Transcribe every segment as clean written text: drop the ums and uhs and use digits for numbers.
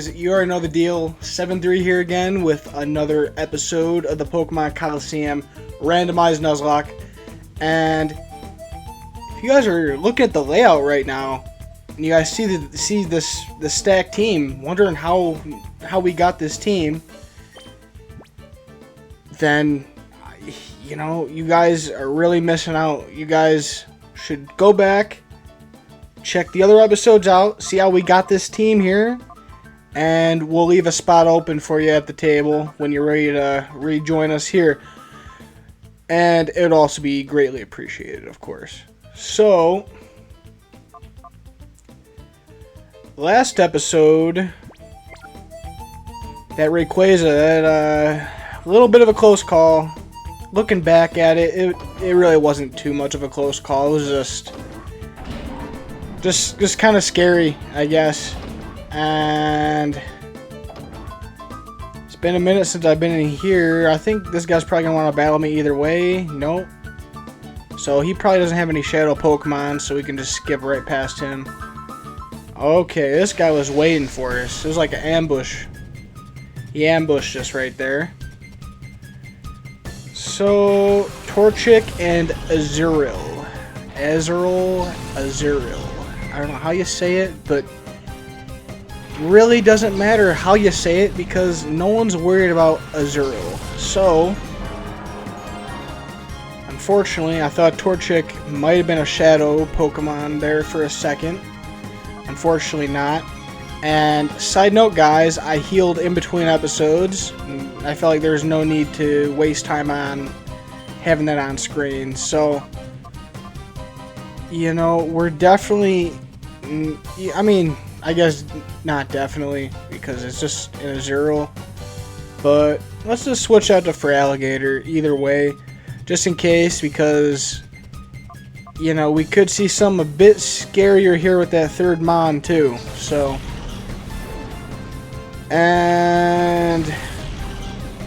guys, you already know the deal. 7-3 here again with another episode of the Pokemon Colosseum Randomized Nuzlocke. And if you guys are looking at the layout right now, and you guys see the stacked team, wondering how we got this team, then you know, you guys are really missing out. You guys should go back, check the other episodes out, see how we got this team here, and we'll leave a spot open for you at the table when you're ready to rejoin us here. And it would also be greatly appreciated, of course. So, last episode, that Rayquaza, that a little bit of a close call. Looking back at it, it really wasn't too much of a close call. It was just kind of scary, I guess. And it's been a minute since I've been in here. I think this guy's probably gonna want to battle me either way. Nope. So he probably doesn't have any shadow Pokemon, so we can just skip right past him. Okay, this guy was waiting for us. It was like an ambush. He ambushed us right there. So, Torchic and Azurill. Azurill. I don't know how you say it, but really doesn't matter how you say it because no one's worried about Azurill. So, unfortunately, I thought Torchic might have been a shadow Pokemon there for a second. Unfortunately not. And side note, guys, I healed in between episodes. I felt like there's no need to waste time on having that on screen. So, you know, we're definitely, I mean, I guess not definitely because it's just in a zero. But let's just switch out to Feraligatr either way, just in case, because, you know, we could see some a bit scarier here with that third Mon too. So, and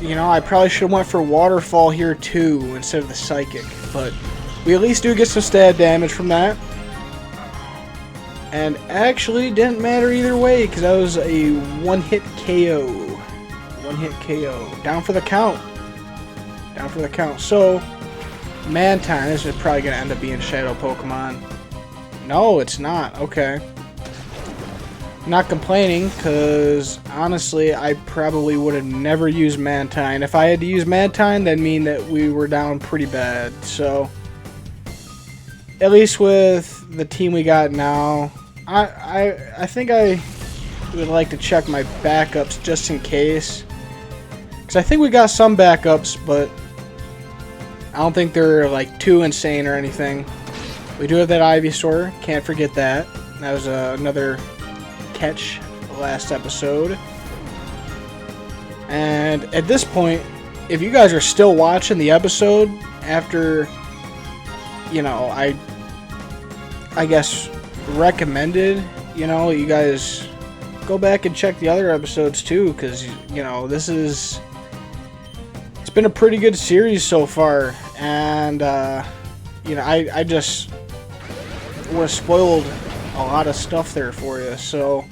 you know, I probably should have went for Waterfall here too instead of the Psychic, but we at least do get some stat damage from that. And actually didn't matter either way because that was a one-hit KO. One-hit KO. Down for the count. Down for the count. So, Mantine, this is probably going to end up being Shadow Pokemon. No, it's not. Okay. Not complaining, because honestly, I probably would have never used Mantine. If I had to use Mantine, that'd mean that we were down pretty bad. So, at least with the team we got now, I think I would like to check my backups just in case. Because I think we got some backups, but I don't think they're like too insane or anything. We do have that Ivysaur, can't forget that. That was another catch last episode. And at this point, if you guys are still watching the episode after, you know, I guess recommended, you know, you guys go back and check the other episodes too, because, you know, it's been a pretty good series so far, and you know, I just was spoiled a lot of stuff there for you. So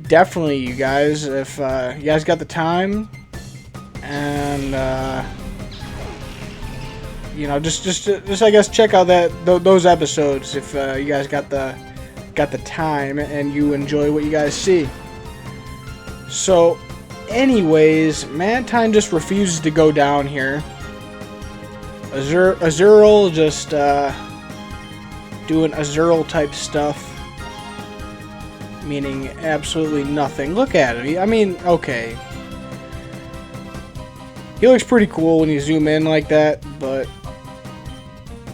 definitely, you guys, if you guys got the time, and you know, just I guess check out those episodes if you guys got the time and you enjoy what you guys see. So, anyways, Mantine just refuses to go down here. Azurill just doing Azurill type stuff, meaning absolutely nothing. Look at him. I mean, okay, he looks pretty cool when you zoom in like that, but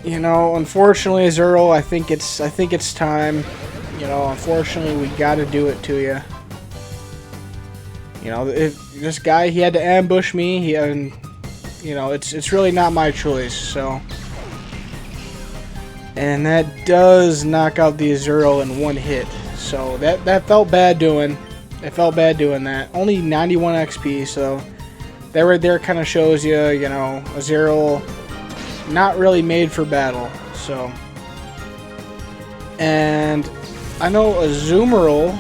you know, unfortunately, Azurill, I think it's time. You know, unfortunately, we got to do it to you. You know, if this guy, he had to ambush me. You know, it's really not my choice. So. And that does knock out the Azurill in one hit. So that felt bad doing. It felt bad doing that. Only 91 XP, so that right there kind of shows you, you know, Azurill not really made for battle. So, and I know Azumarill,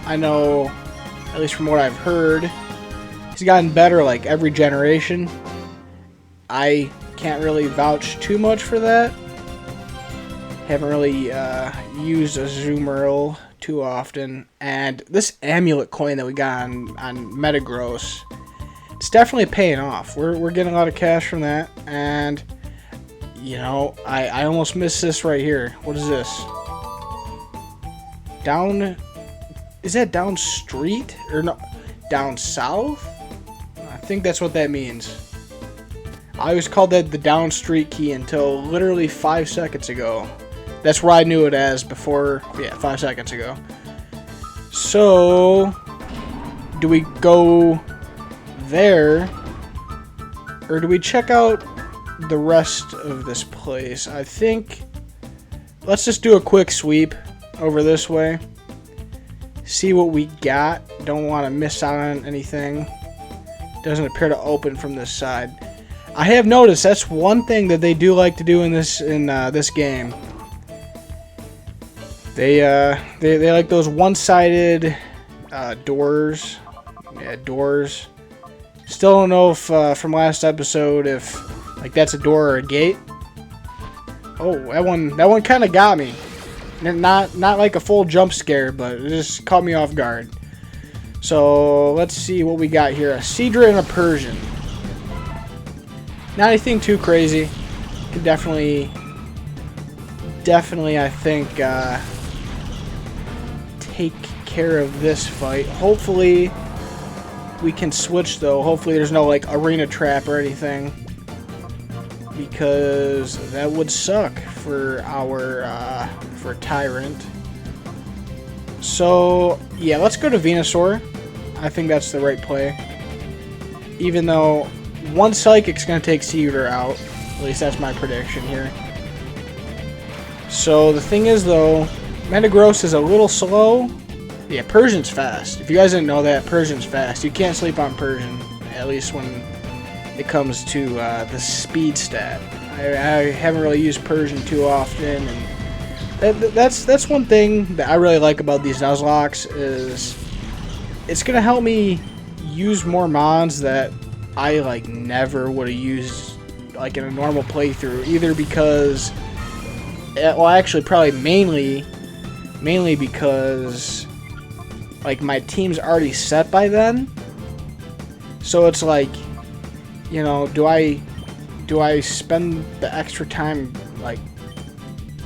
I know At least from what I've heard. He's gotten better like every generation. I can't really vouch too much for that. Haven't really used Azumarill too often. And this amulet coin that we got on Metagross, it's definitely paying off. We're getting a lot of cash from that. And, you know, I almost missed this right here. What is this? Down... Is that down street? Or no, down south? I think that's what that means. I always called that the down street key until literally 5 seconds ago. That's where I knew it as before, yeah, 5 seconds ago. So, do we go there? Or do we check out the rest of this place? I think, let's just do a quick sweep over this way. See what we got. Don't want to miss out on anything. Doesn't appear to open from this side. I have noticed that's one thing that they do like to do in this game. They like those one-sided doors. Yeah, doors. Still don't know if from last episode if like that's a door or a gate. Oh, that one kind of got me. Not like a full jump scare, but it just caught me off guard. So let's see what we got here. A Seadra and a Persian. Not anything too crazy. Can definitely I think take care of this fight. Hopefully we can switch though. Hopefully there's no like arena trap or anything, because that would suck for our for Tyrant. So yeah, let's go to Venusaur. I think that's the right play. Even though one Psychic's gonna take Seadra out. At least that's my prediction here. So the thing is though, Metagross is a little slow. Yeah, Persian's fast. If you guys didn't know that, Persian's fast. You can't sleep on Persian, at least when it comes to the speed stat. I haven't really used Persian too often, and that's one thing that I really like about these Nuzlocks is it's gonna help me use more mons that I like never would have used like in a normal playthrough. Either because, well, actually probably mainly because like my team's already set by then. So it's like, you know, do I spend the extra time like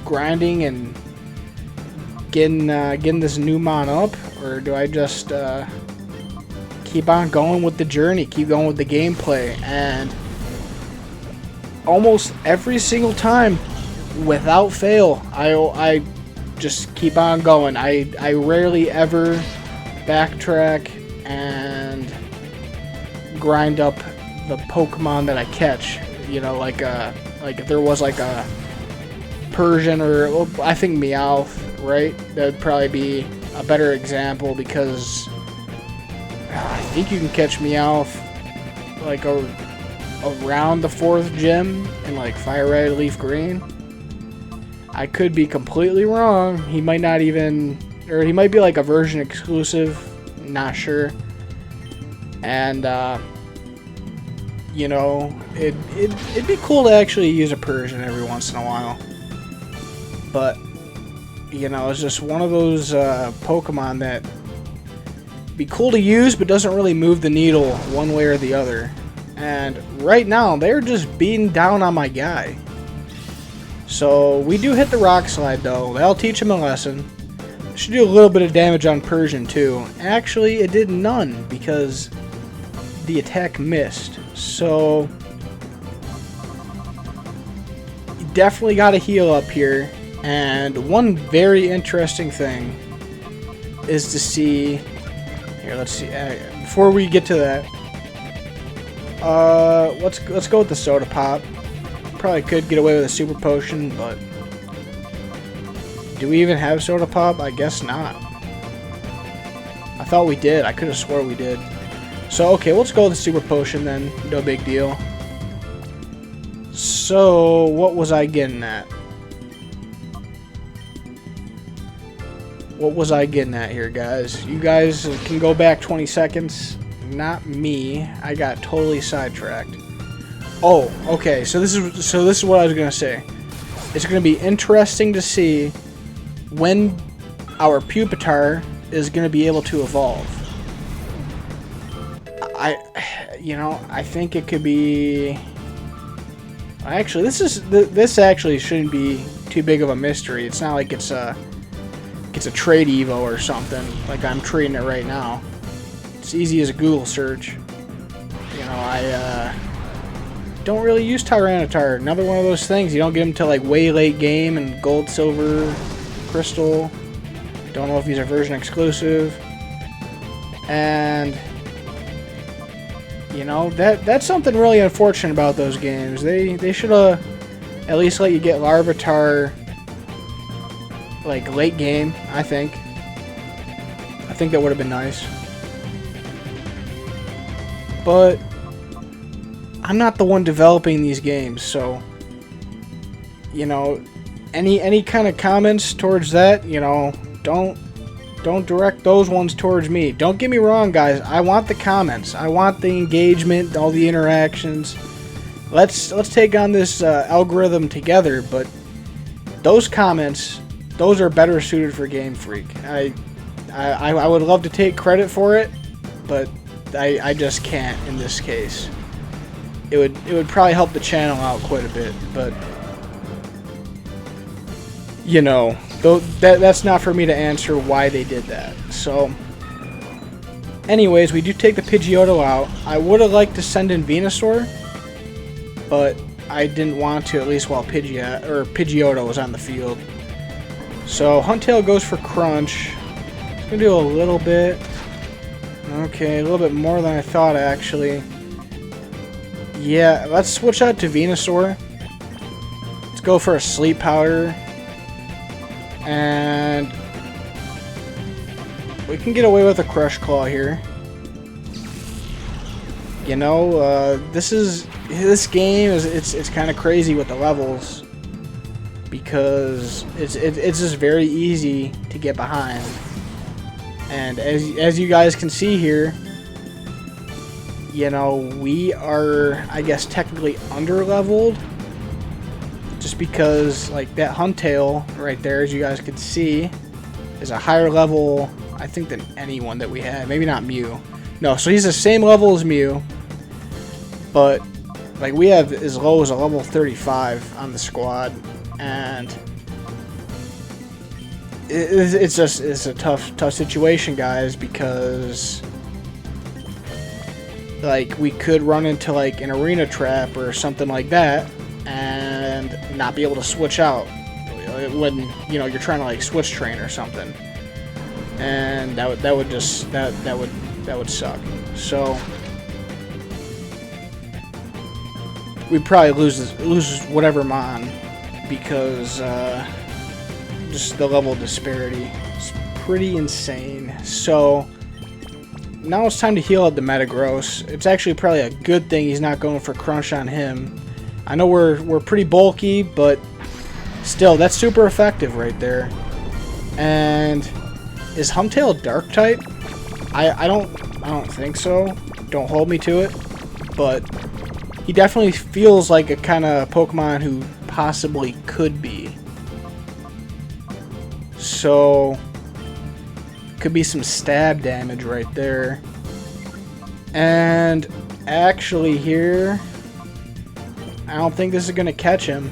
grinding and getting this new mon up, or do I just keep on going with the journey, keep going with the gameplay? And almost every single time, without fail, I just keep on going. I rarely ever backtrack and grind up the Pokemon that I catch. You know, like if there was like a Persian or, well, I think Meowth, right? That would probably be a better example, because I think you can catch Meowth like around the 4th gym in like Fire Red, Leaf Green. I could be completely wrong. He might not even, or he might be like a version exclusive. Not sure. And you know, it'd be cool to actually use a Persian every once in a while. But you know, it's just one of those Pokemon that be cool to use, but doesn't really move the needle one way or the other. And right now, they're just beating down on my guy. So we do hit the Rock Slide though. That'll teach him a lesson. Should do a little bit of damage on Persian too. Actually, it did none because the attack missed. So you definitely got to heal up here. And one very interesting thing is to see. Here, let's see. Before we get to that, let's go with the Soda Pop. Probably could get away with a Super Potion, but do we even have Soda Pop? I guess not. I thought we did. I could have swore we did. So okay, let's go with the Super Potion then. No big deal. So what was I getting at? what was I getting at here, guys? You guys can go back 20 seconds. Not me. I got totally sidetracked. Oh, okay. So this is what I was gonna say. It's gonna be interesting to see when our Pupitar is gonna be able to evolve. I think it could be. Actually, this actually shouldn't be too big of a mystery. It's not like it's a trade Evo or something, like I'm trading it right now. It's easy as a Google search. I don't really use Tyranitar. Another one of those things, you don't get them till like way late game and gold, silver, crystal. Don't know if these are version exclusive. And that's something really unfortunate about those games. They should have at least let you get Larvitar like late game, I think. I think that would have been nice. But I'm not the one developing these games, so any kind of comments towards that, don't direct those ones towards me. Don't get me wrong, guys. I want the comments. I want the engagement, all the interactions. Let's take on this algorithm together, but those comments, those are better suited for Game Freak. I would love to take credit for it, but I just can't in this case. It would probably help the channel out quite a bit, but that's not for me to answer why they did that. So, anyways, we do take the Pidgeotto out. I would have liked to send in Venusaur, but I didn't want to, at least while Pidgeotto was on the field. So Huntail goes for Crunch. It's gonna do a little bit. Okay, a little bit more than I thought, actually. Yeah, let's switch out to Venusaur. Let's go for a Sleep Powder. And we can get away with a Crush Claw here. This game is kind of crazy with the levels, because it's just very easy to get behind. And as you guys can see here, we are, I guess, technically under-leveled. Just because, like, that Huntail right there, as you guys can see, is a higher level, I think, than anyone that we had. Maybe not Mew. No, so he's the same level as Mew. But, like, we have as low as a level 35 on the squad. And it's a tough situation, guys, because, like, we could run into, like, an arena trap or something like that and not be able to switch out when you're trying to, like, switch train or something, and that would suck. So we'd probably lose whatever Mon, because just the level disparity is pretty insane. So now it's time to heal up the Metagross. It's actually probably a good thing he's not going for Crunch on him. I know we're pretty bulky, but still, that's super effective right there. And is Huntail Dark type? I don't think so. Don't hold me to it. But he definitely feels like a kind of Pokemon who possibly could be. So could be some stab damage right there. And actually here, I don't think this is going to catch him,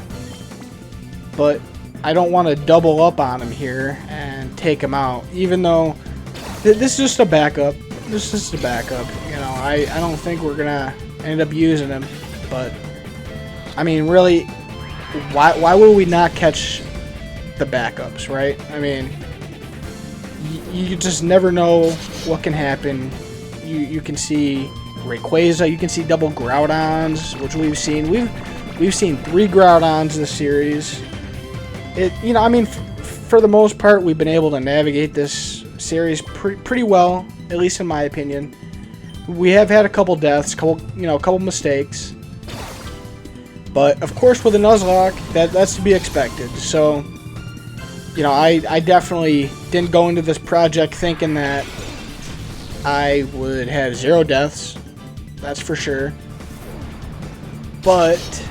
but I don't want to double up on him here and take him out, even though this is just a backup. This is just a backup. I don't think we're going to end up using him, but I mean, really, why would we not catch the backups, right? I mean, you just never know what can happen. You can see Rayquaza, you can see double Groudons, which we've seen. We've seen 3 Groudons in the series. I mean, for the most part, we've been able to navigate this series pretty well, at least in my opinion. We have had a couple deaths, couple mistakes, but of course with a Nuzlocke, that's to be expected. So, you know, I definitely didn't go into this project thinking that I would have 0 deaths. That's for sure. But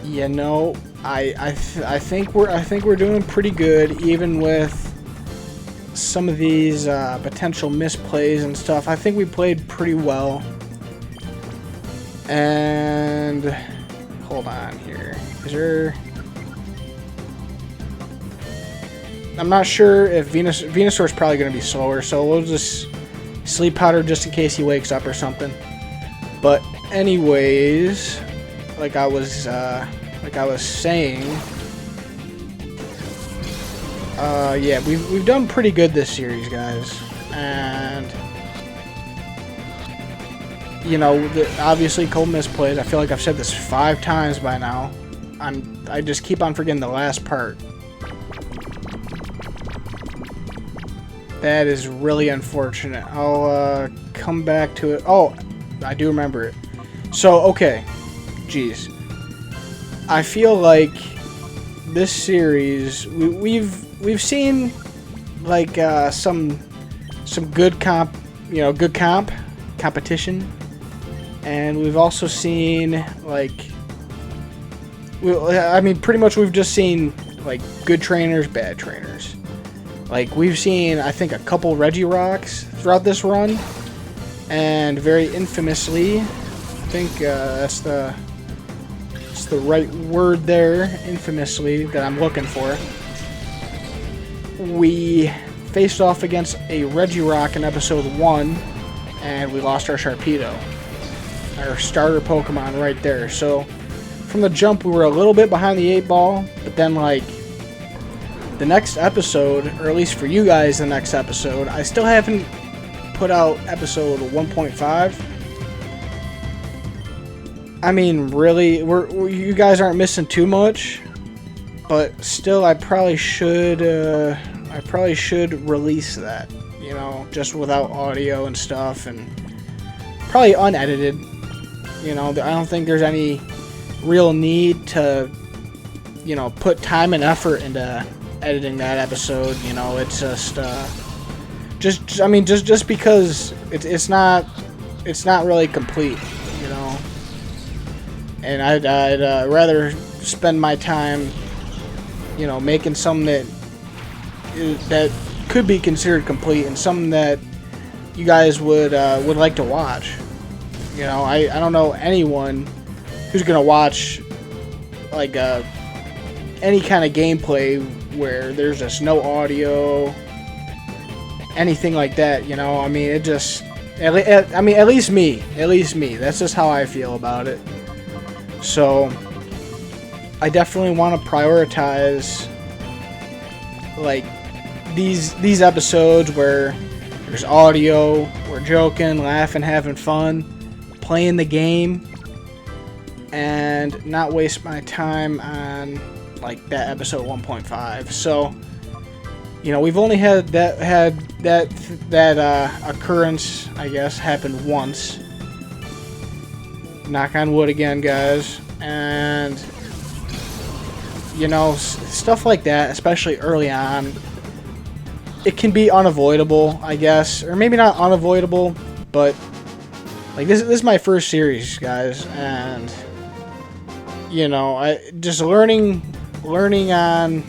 you know, I think we're doing pretty good, even with some of these potential misplays and stuff. I think we played pretty well. And hold on here. Is there? I'm not sure if Venusaur's probably going to be slower, so we'll just sleep powder just in case he wakes up or something. But anyways, like I was saying, yeah, we've done pretty good this series, guys, and you know, obviously cold misplays. I feel like I've said this 5 times by now. I just keep on forgetting the last part. That is really unfortunate. I'll come back to it. Oh, I do remember it. So, okay. Jeez. I feel like this series, we've seen like some good competition, and we've also seen like, I mean, pretty much we've just seen like good trainers, bad trainers. Like, we've seen, I think, a couple Regirocks throughout this run, and very infamously, I think that's the right word there, infamously, that I'm looking for. We faced off against a Regirock in episode 1, and we lost our Sharpedo, our starter Pokemon right there. So, from the jump, we were a little bit behind the 8 ball, but then, like, the next episode, or at least for you guys, the next episode, I still haven't put out episode 1.5. I mean, really, you guys aren't missing too much, but still, I probably should release that, you know, just without audio and stuff, and probably unedited. You know, I don't think there's any real need to, you know, put time and effort into editing that episode. You know, it's just because it's not really complete, you know. And I'd rather spend my time, you know, making something that could be considered complete, and something that you guys would like to watch. You know, I don't know anyone who's gonna watch like any kind of gameplay where there's just no audio, anything like that, you know. I mean, it just, at least me, that's just how I feel about it. So, I definitely want to prioritize, like, these episodes where there's audio, we're joking, laughing, having fun, playing the game, and not waste my time on like that episode 1.5. So, you know, we've only had that occurrence, I guess, happen once. Knock on wood again, guys. And you know, stuff like that, especially early on, it can be unavoidable, I guess, or maybe not unavoidable, but like this is my first series, guys, and you know, I just learning on,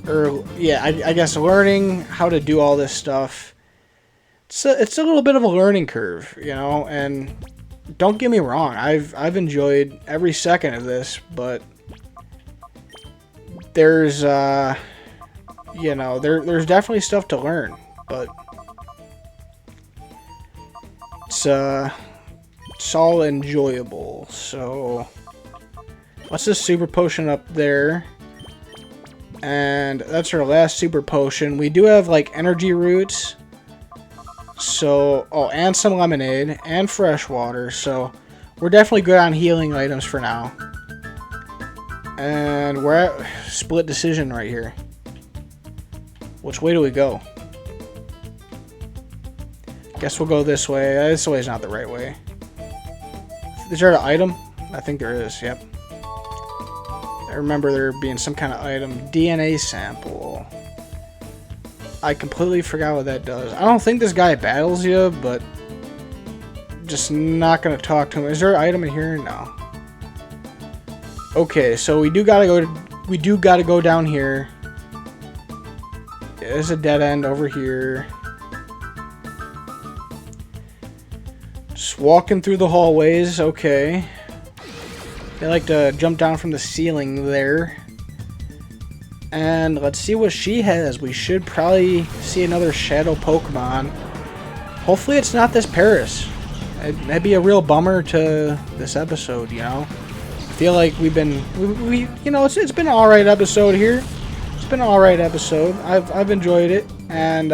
or yeah, I guess learning how to do all this stuff. It's a little bit of a learning curve, you know, and don't get me wrong, I've enjoyed every second of this, but there's you know, there's definitely stuff to learn, but it's all enjoyable. So let's just super potion up there, and that's our last super potion. We do have like energy roots, so and some lemonade and fresh water, so we're definitely good on healing items for now. And we're at split decision right here. Which way do we go? Guess we'll go this way. This way is not the right way. Is there an item? I think there is, yep. I remember there being some kind of item. DNA sample. I completely forgot what that does. I don't think this guy battles you, but just not gonna talk to him. Is there an item in here? No. Okay, so we do gotta go down here. There's a dead end over here. Just walking through the hallways. Okay. They like to jump down from the ceiling there. And let's see what she has. We should probably see another shadow Pokemon. Hopefully it's not this Paris. That'd be a real bummer to this episode, you know? I feel like we've been, you know, it's been an alright episode here. It's been an alright episode. I've enjoyed it. And,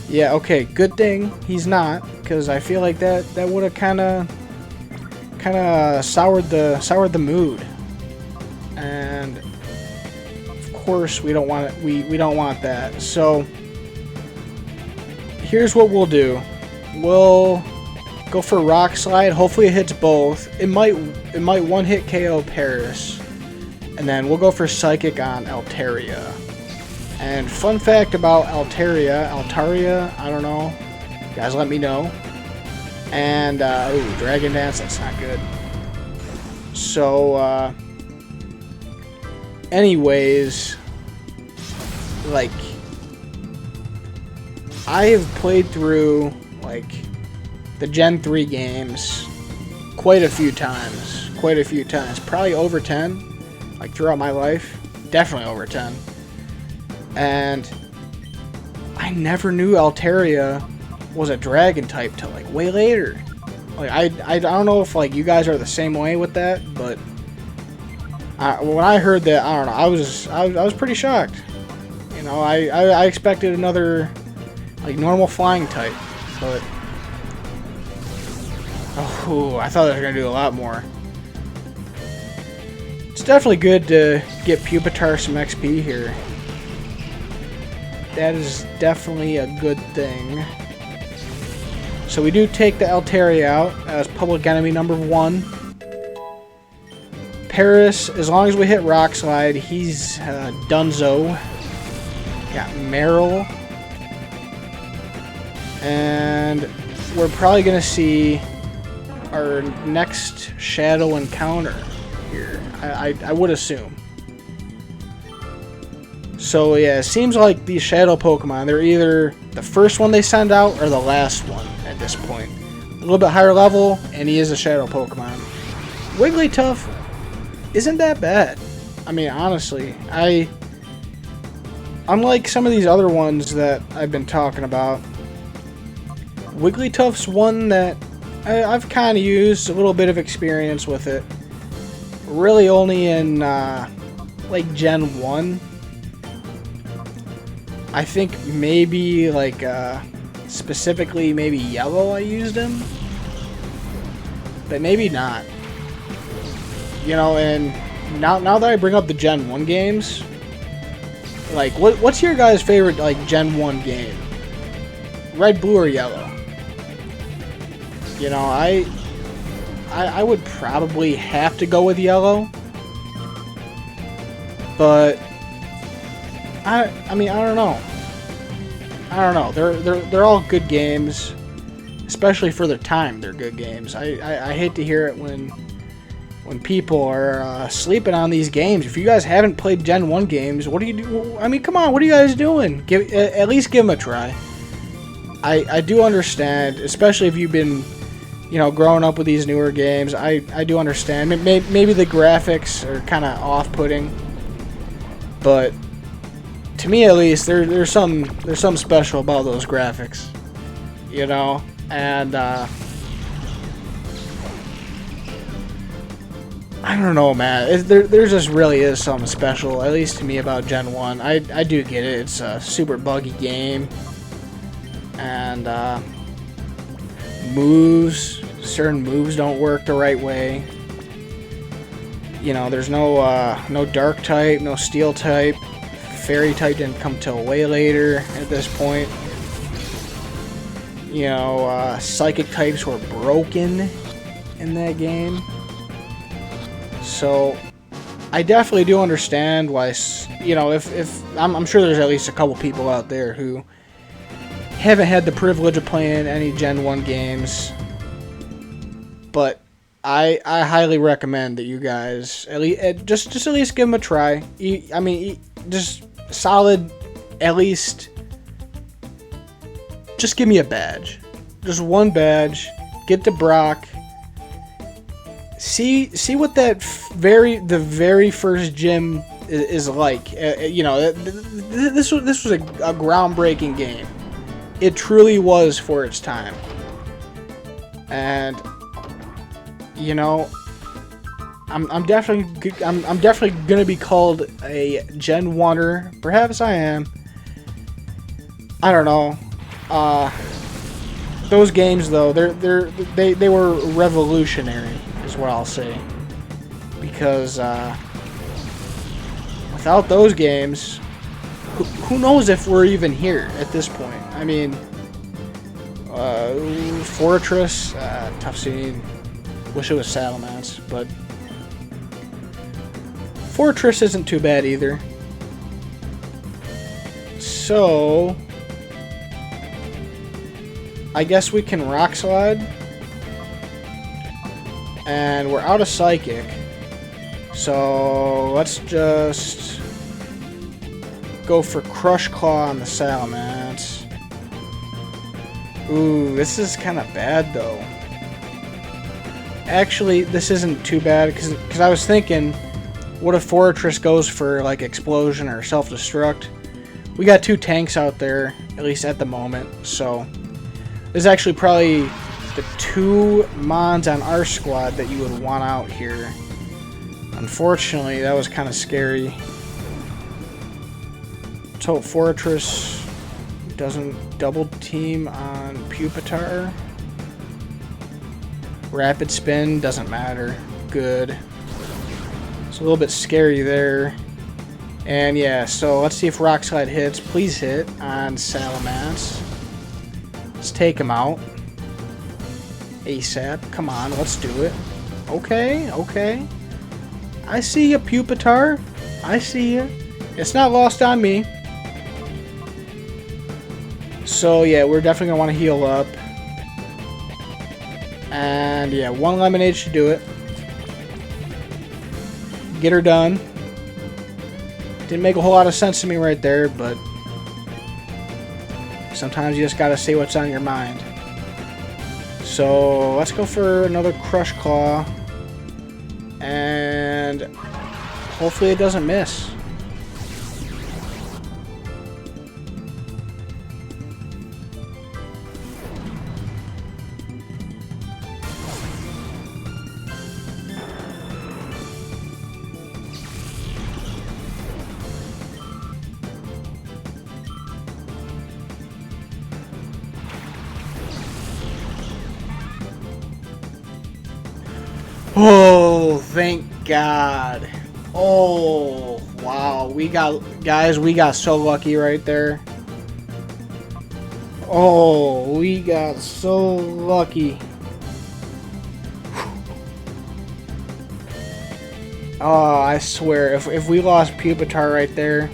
yeah, okay, good thing he's not. Because I feel like that would have kind of soured the mood. And of course we don't want it. We don't want that. So here's what we'll do. We'll go for Rock Slide. Hopefully it hits both. It might one-hit KO Paris. And then we'll go for Psychic on Altaria. And fun fact about Altaria, I don't know. You guys let me know. And ooh, Dragon Dance, that's not good. So anyways, like, I have played through like the Gen 3 games quite a few times, probably over 10, like throughout my life, definitely over 10. And I never knew Altaria was a dragon type till like way later. Like I don't know if like you guys are the same way with that, but when I heard that, I don't know, I was pretty shocked. You know, I expected another like normal flying type, but oh, I thought I was gonna do a lot more. It's definitely good to get Pupitar some XP here. That is definitely a good thing. So we do take the Altaria out as public enemy number 1. Paris, as long as we hit Rock Slide, he's Dunzo. Got Meryl. And we're probably going to see our next shadow encounter here. I would assume. So yeah, it seems like these shadow Pokemon, they're either the first one they send out or the last one at this point. A little bit higher level, and he is a shadow Pokemon. Wigglytuff isn't that bad. I mean, honestly, unlike some of these other ones that I've been talking about, Wigglytuff's one that I've kind of used, a little bit of experience with it. Really only in like Gen 1. I think maybe like specifically maybe Yellow I used him, but maybe not. You know, and now that I bring up the Gen 1 games, like what's your guys' favorite like Gen 1 game? Red, blue, or yellow? You know, I would probably have to go with yellow, but I mean, I don't know. They're all good games, especially for their time. They're good games. I hate to hear it when people are sleeping on these games. If you guys haven't played Gen 1 games, what do you do? I mean, come on, what are you guys doing? At least give them a try. I do understand, especially if you've been, you know, growing up with these newer games. I do understand. Maybe the graphics are kind of off-putting, but to me, at least, there's something special about those graphics, you know, and I don't know, man. There just really is something special, at least to me, about Gen 1. I do get it. It's a super buggy game, and certain moves don't work the right way. You know, there's no dark type, no steel type. Fairy type didn't come till way later at this point. You know, psychic types were broken in that game. So I definitely do understand why, you know, if I'm sure there's at least a couple people out there who haven't had the privilege of playing any Gen 1 games, but I highly recommend that you guys at least just at least give them a try. I mean, just solid, at least. Just give me a badge, just one badge. Get to Brock. See what that the very first gym is like. You know, this was a groundbreaking game. It truly was for its time. And you know, I'm definitely gonna be called a Gen 1-er. Perhaps I am. I don't know. Those games though, they were revolutionary, is what I'll say. Because without those games, who knows if we're even here at this point? I mean, Fortress, tough scene. Wish it was Saddlemats, but Fortress isn't too bad either. So I guess we can Rock Slide. And we're out of Psychic. So let's just go for Crush Claw on the Salamence. Ooh, this is kind of bad though. Actually, this isn't too bad because I was thinking, what if Fortress goes for like Explosion or Self-Destruct? We got two tanks out there, at least at the moment, so this is actually probably the two Mons on our squad that you would want out here. Unfortunately, that was kind of scary. Let's hope Fortress doesn't double team on Pupitar. Rapid Spin, doesn't matter. Good. It's a little bit scary there. And yeah, so let's see if Rock Slide hits. Please hit on Salamence. Let's take him out. ASAP. Come on, let's do it. Okay, okay. I see you, Pupitar. I see you. It's not lost on me. So yeah, we're definitely going to want to heal up. And yeah, one Lemonade should do it. Get her done. Didn't make a whole lot of sense to me right there, but sometimes you just gotta say what's on your mind. So let's go for another Crush Claw. And hopefully it doesn't miss. Oh, thank God. Oh, wow. We got so lucky right there. Oh, we got so lucky. Oh, I swear, if we lost Pupitar right there,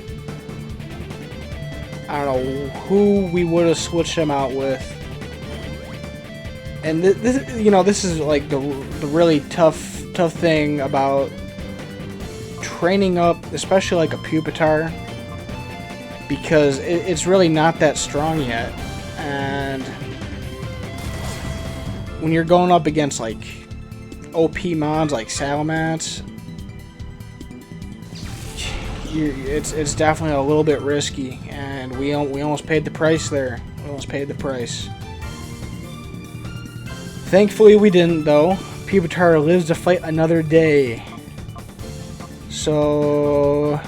I don't know who we would have switched him out with. And this, you know, this is like the really tough thing about training up, especially like a Pupitar, because it's really not that strong yet. And when you're going up against like OP mons like Salamence, it's definitely a little bit risky, and we almost paid the price there. We almost paid the price. Thankfully we didn't though. Pupitar lives to fight another day. So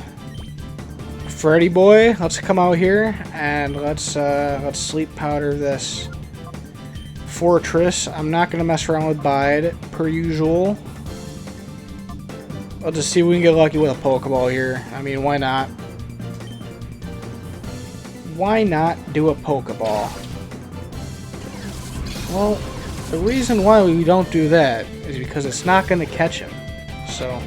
Freddy boy, let's come out here and let's sleep powder this Fortress. I'm not gonna mess around with Bide per usual. I'll just see if we can get lucky with a Pokeball here. I mean, why not? Why not do a Pokeball? Well, the reason why we don't do that is because it's not going to catch him. So,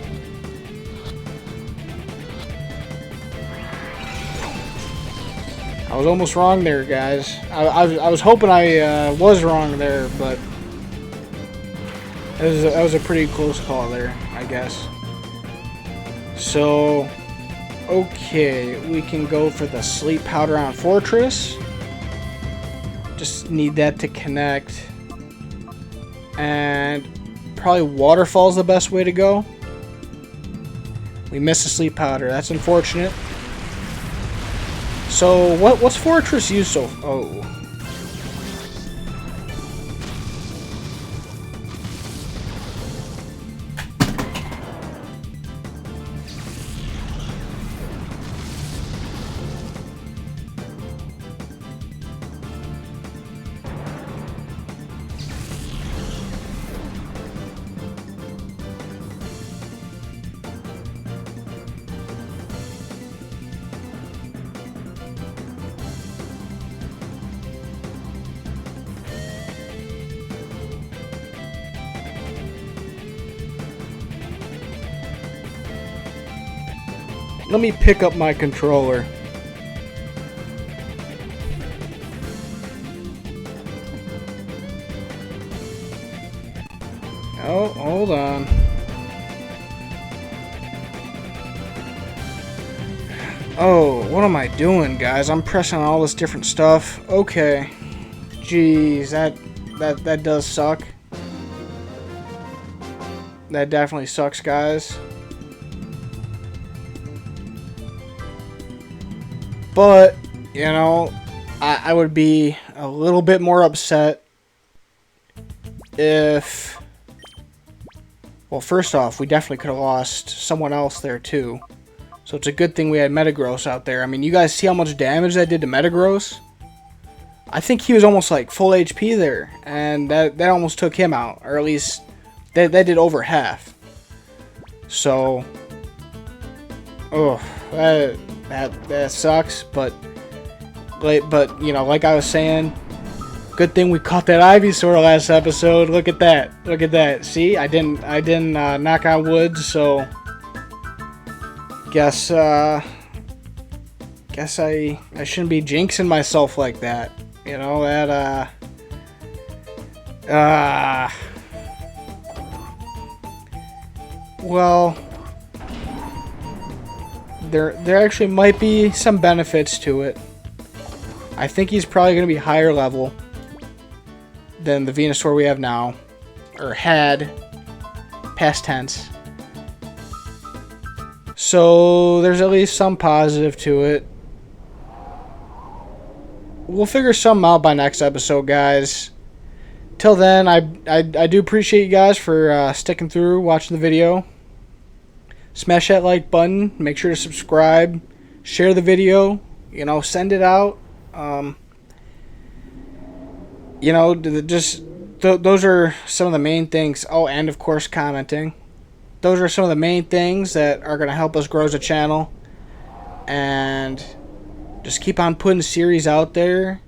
I was almost wrong there, guys. I was hoping I was wrong there, but that was a pretty close call there, I guess. So, okay, we can go for the sleep powder on Fortress. Just need that to connect. And probably Waterfall's the best way to go. We missed the sleep powder. That's unfortunate. So, what's Fortress used so... Oh. Let me pick up my controller. Oh, hold on. Oh, what am I doing, guys? I'm pressing all this different stuff. Okay. Jeez, that does suck. That definitely sucks, guys. But, you know, I would be a little bit more upset if... Well, first off, we definitely could have lost someone else there, too. So it's a good thing we had Metagross out there. I mean, you guys see how much damage that did to Metagross? I think he was almost like full HP there. And that almost took him out. Or at least, that did over half. So... Oh, that sucks, but you know, like I was saying, good thing we caught that Ivysaur last episode. Look at that. Look at that. See, I didn't knock on wood, so guess I shouldn't be jinxing myself like that. You know, that well, there actually might be some benefits to it. I think he's probably going to be higher level than the Venusaur we have now. Or had. Past tense. So, there's at least some positive to it. We'll figure something out by next episode, guys. Till then, I do appreciate you guys for sticking through, watching the video. Smash that like button. Make sure to subscribe. Share the video. You know, send it out. You know, those are some of the main things. Oh, and of course, commenting. Those are some of the main things that are going to help us grow as a channel. And just keep on putting series out there.